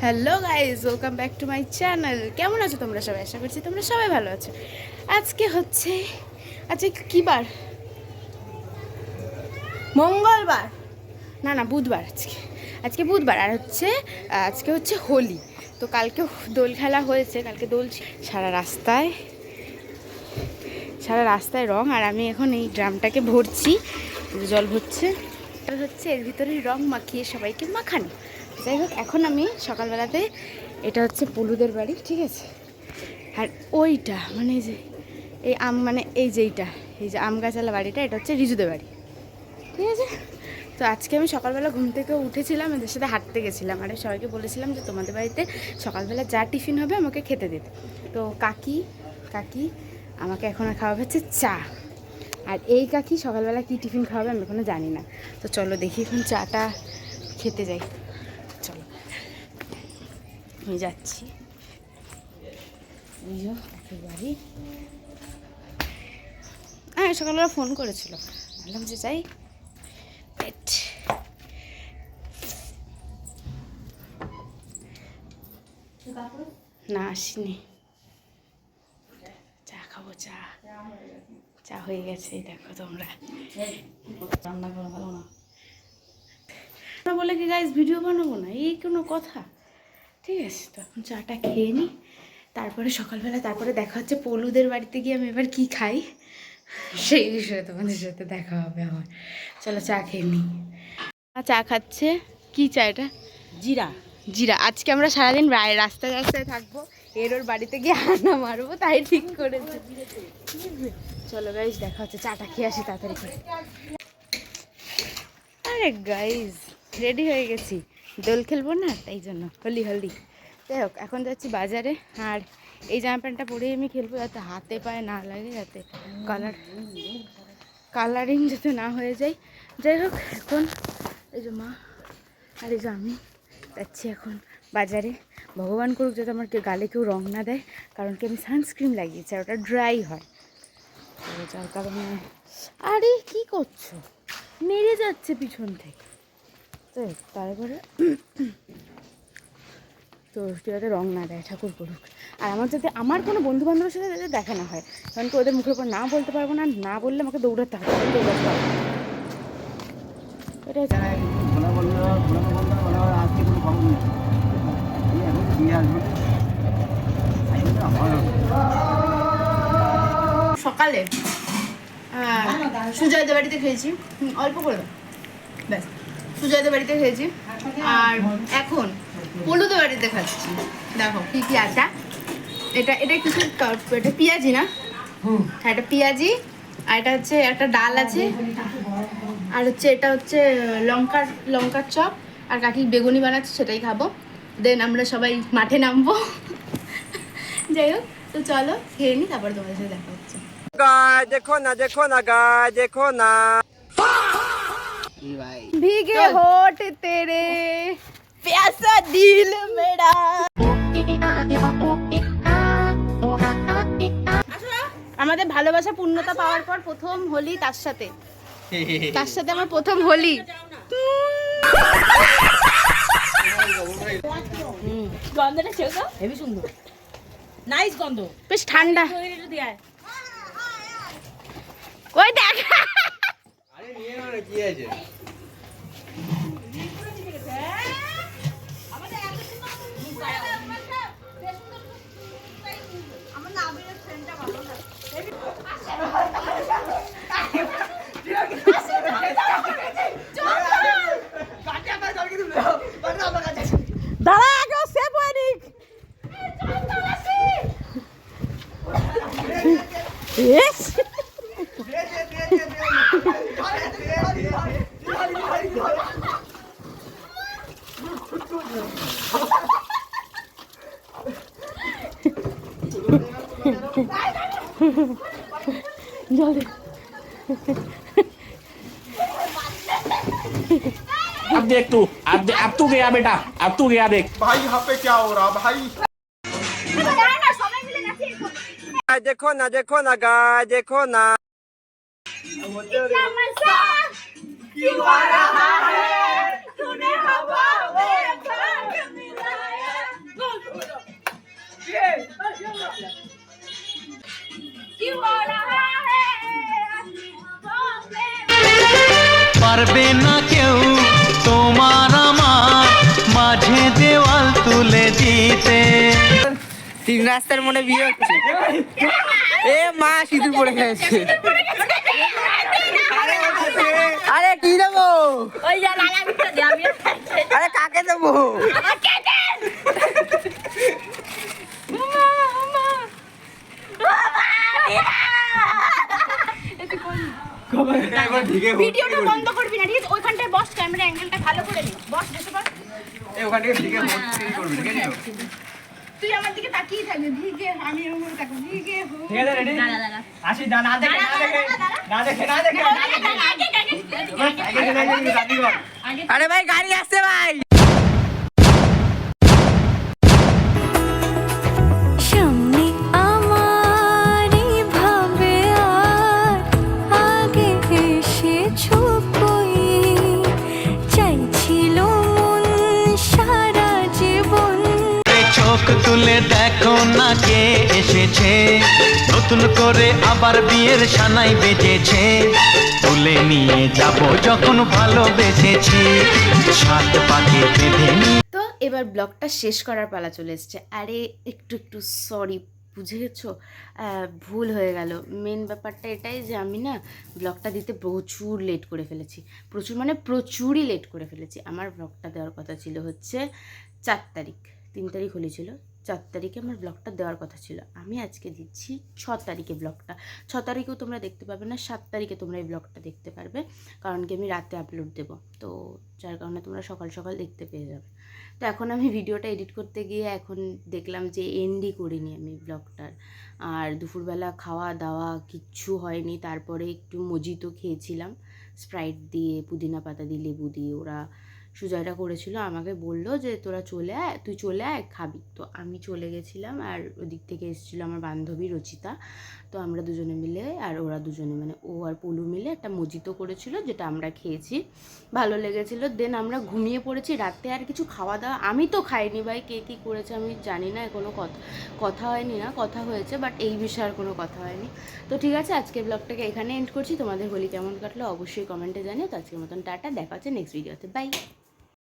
Hello guys, welcome back to my channel. কেমন আছো তোমরা সবাই? আশা করছি তোমরা সবাই ভালো আছো। আজকে কী বার? মঙ্গলবার না, বুধবার। আজকে বুধবার। আর আজকে হচ্ছে হোলি। তো কালকে দোল খেলা হয়েছে, কালকে দোল সারা রাস্তায় রং। আর আমি এখন এই ড্রামটাকে ভরছি, জল হচ্ছে এর ভিতরে রং মাখিয়ে সবাইকে মাখানো। যাই হোক, এখন আমি সকালবেলাতে, এটা হচ্ছে পলুদের বাড়ি, ঠিক আছে? আর ওইটা মানে এই যে আম গাছালা বাড়িটা, এটা হচ্ছে রিজুদের বাড়ি, ঠিক আছে? তো আজকে আমি সকালবেলা ঘুম থেকে উঠেছিলাম, এদের সাথে হাঁটতে গেছিলাম। আর সবাইকে বলেছিলাম যে তোমাদের বাড়িতে সকালবেলা যা টিফিন হবে আমাকে খেতে দিতে। তো কাকি আমাকে এখন খাওয়াবে হচ্ছে চা। আর এই কাকি সকালবেলা কী টিফিন খাওয়াবে আমি এখনো জানি না। তো চলো দেখি এখন চাটা খেতে যাই। চলো, আমি যাচ্ছি। বাড়ি হ্যাঁ, সকালবেলা ফোন করেছিল, বললাম যে যাই। পেট না, আসিনি। চা খাবো, চা হয়ে গেছে। দেখো তোমরা, রান্না করা ভালো না বলে কি গাইজ ভিডিও বানাবো না, এই কোনো কথা? ঠিক আছে, তো এখন চাটা খেয়ে নিই, তারপরে সকালবেলা দেখা হচ্ছে পলুদের বাড়িতে গিয়ে আমি এবার কী খাই সেই বিষয়ে তোমাদের সাথে দেখা হবে আমার। চলো চা খেয়ে নিই। চা খাচ্ছে। কি চা এটা? জিরা। আজকে আমরা সারাদিন রাস্তায় থাকবো, ওর বাড়িতে গিয়ে আনা মারবো, তাই ঠিক করেছে। চলো গাইজ, দেখা হচ্ছে। চাটা খেয়ে আসি তাড়াতাড়ি করে। আরে গাইজ, রেডি হয়ে গেছি, দোল খেলবো না, তাই জন্য হোলি। যাই হোক, এখন যাচ্ছি বাজারে। আর এই জামা প্যান্টটা পরেই আমি খেলবো, যাতে হাতে পায়ে না লাগে, যাতে কালারিং যাতে না হয়ে যায়। যাই হোক, এখন এই যে মা আর এই যে আমি যাচ্ছি এখন বাজারে। ভগবান করুক যাতে আমার গালে কেউ রং না দেয়, কারণ কি আমি সানস্ক্রিন লাগিয়েছি আর ওটা ড্রাই হয়, যার কারণে। আরে কি করছো? মেরে যাচ্ছে পিছন থেকে। তো তারপরে তো যাতে রং না দেয়, ঠাকুর করুক। আর আমার কোনো বন্ধু বান্ধবের সাথে যাতে দেখা না হয়, কারণ কি ওদের মুখের উপর না বলতে পারবো না, না বললে আমাকে দৌড়াতে হবে, এটাই। সকালে সুজয়দের বাড়িতে খেয়েছি, অল্প করে, ব্যাস। সুজয়দের বাড়িতে খেয়েছি, আর এখন পলুদের বাড়িতে খাচ্ছি। দেখো কি আছে। এটা কিছু, এটা পেঁয়াজি না? হ্যাঁ, এটা পেঁয়াজি। আর এটা হচ্ছে একটা ডাল আছে, আর এটা হচ্ছে লঙ্কার চপ। আর কাকি বেগুনি বানাচ্ছে, সেটাই খাবো। দেন আমরা সবাই মাঠে নামবো। যাই হোক, তো চলো খেয়ে নি, তারপরে তোমাদের সাথে দেখা হচ্ছে। देखो ना भीगे होठ तेरे, प्यासा दिल मेरा। আমাদের ভালোবাসা পূর্ণতা পাওয়ার পর প্রথম হোলি তার সাথে আমার প্রথম হোলি। গন্ধটা ছিল হেভি সুন্দর, নাইস গন্ধ, বেশ ঠান্ডা। ওই দেখ, আরে নিয়ে নাও না, কি আছে? দাঁড়া, আগে সেভ হয়নি। জলদি अब देख तू, अब तू गया बेटा, अब तू गया देख। भाई यहाँ पे क्या हो रहा भाई? देखो ना गाय, देखो ना क्यों आ रहा है, तूने हवा में भाग मिलाया। পারবে না কেউ তোমার আমার মাঝে দেওয়াল তুলে দিতে। তিন রাস্তার মনে বিয়ে হচ্ছে। এ মা সিঁদুর পড়ে গেছে। আরে কি দেবো? ওই যা লালা মিঠা দে আমি আরে কাকে দেবো? ভিডিওটা বন্ধ করবি না, ঠিক আছে? ওইখানটায় বস, ক্যামেরা অ্যাঙ্গেলটা ভালো করে নে। বস, বসে বস। তুই আমার দিকে তাকিয়ে থাকবি, ভিগে আমি এরকম করে তাকাবো, ভিগে হো। দাঁড়া দাঁড়া আসি না দেখে আরে ভাই গাড়ি আসছে ভাই। সামনে আমারই ভাবে আর আগে এসেছো কই, চাইছিল মন সারা জীবন। চোখ তুলে দেখো না কে এসেছে, নতুন করে আবার বিয়ের সানাই বেজেছে। তুলে নিয়ে যাব যখন ভালোবেসেছি, সাত পাকে বেঁধে নিয়ে। তো এবার ব্লগটা শেষ করার পালা চলে এসছে। আরে একটু সরি, বুঝে গেছো? ভুল হয়ে গেল। মেন ব্যাপারটা এটাই যে আমি না ব্লগটা দিতে প্রচুর লেট করে ফেলেছি। প্রচুরই লেট করে ফেলেছি। আমার ব্লগটা দেওয়ার কথা ছিল হচ্ছে 4 তারিখ, 3 তারিখ হলেছিল, 4 তারিখে আমার ব্লগটা দেওয়ার কথা ছিল। আমি আজকে দিচ্ছি 6 তারিখে ব্লগটা। 6 তারিখেও তোমরা দেখতে পাবে না, 7 তারিখে তোমরা এই ব্লগটা দেখতে পারবে, কারণ কি আমি রাতে আপলোড দেবো, তো যার কারণে তোমরা সকাল সকাল দেখতে পেয়ে যাবে। তো এখন আমি ভিডিওটা এডিট করতে গিয়ে এখন দেখলাম যে এন্ডই করিনি আমি ব্লগটার। আর দুপুরবেলা খাওয়া দাওয়া কিচ্ছু হয়নি। তারপরে একটু মজিতো খেয়েছিলাম স্প্রাইট দিয়ে, পুদিনা পাতা দিয়ে, লেবু দিয়ে। ওরা সুজয়টা করেছিল, আমাকে বললো যে তোরা চলে আয়, তুই চলে আয় খাবি। তো আমি চলে গেছিলাম, আর ওদিক থেকে এসেছিলো আমার বান্ধবী রচিতা। তো আমরা দুজনে মিলে, আর ওরা দুজনে মানে ও আর পলু মিলে একটা মজিতো করেছিল, যেটা আমরা খেয়েছি, ভালো লেগেছিলো। দেন আমরা ঘুমিয়ে পড়েছি। রাতে আর কিছু খাওয়া দাওয়া আমি তো খাইনি ভাই, কে কী করেছে আমি জানি না, কোনো কথা হয়নি, না কথা হয়েছে বাট এই বিষয়ে আর কোনো কথা হয়নি। তো ঠিক আছে, আজকে ব্লগটাকে এখানে এন্ড করছি। তোমাদের হোলি কেমন কাটলো অবশ্যই কমেন্টে জানিও। তো আজকের মতন টাটা, দেখা হচ্ছে নেক্সট ভিডিওতে, বাই।